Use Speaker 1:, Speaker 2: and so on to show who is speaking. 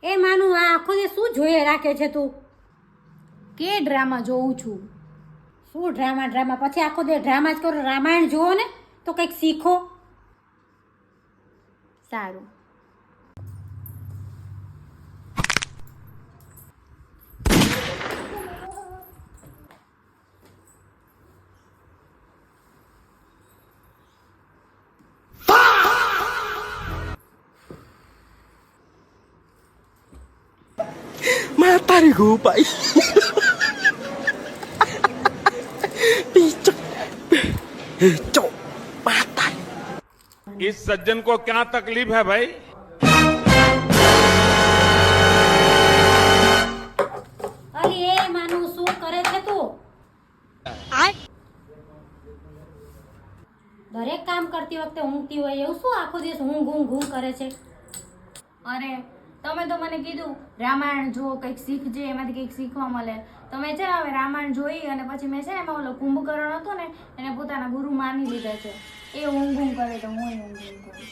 Speaker 1: એ માનું આ આખો દે શું જોઈએ રાખે છે તું?
Speaker 2: કે ડ્રામા જોઉં છું.
Speaker 1: શું ડ્રામા પછી આખો દે ડ્રામા જ કરો? રામાયણ જુઓ ને તો કંઈક શીખો.
Speaker 2: સારું.
Speaker 3: Matahari ko pa. Pichok. Pichok. Matay.
Speaker 4: इस सज्जन को क्या तकलीफ है भाई?
Speaker 1: અરે એ માનું શું કરે છે તું? દરેક કામ કરતી વખતે ઊંઘતી હોય એવું શું આખો દિવસ ઊંઘ કરે છે?
Speaker 2: અરે તમે તો મને કીધું રામાયણ જો કંઈક શીખજે, એમાંથી કંઈક શીખવા મળે. તમે છે ને હવે રામાયણ જોઈ અને પછી મેં છે ને એમાં ઓલો કુંભકર્ણ હતો ને એને પોતાના ગુરુ માની લીધા છે. એ ઊંઘ કરે તો હું ઊંઘ કરું.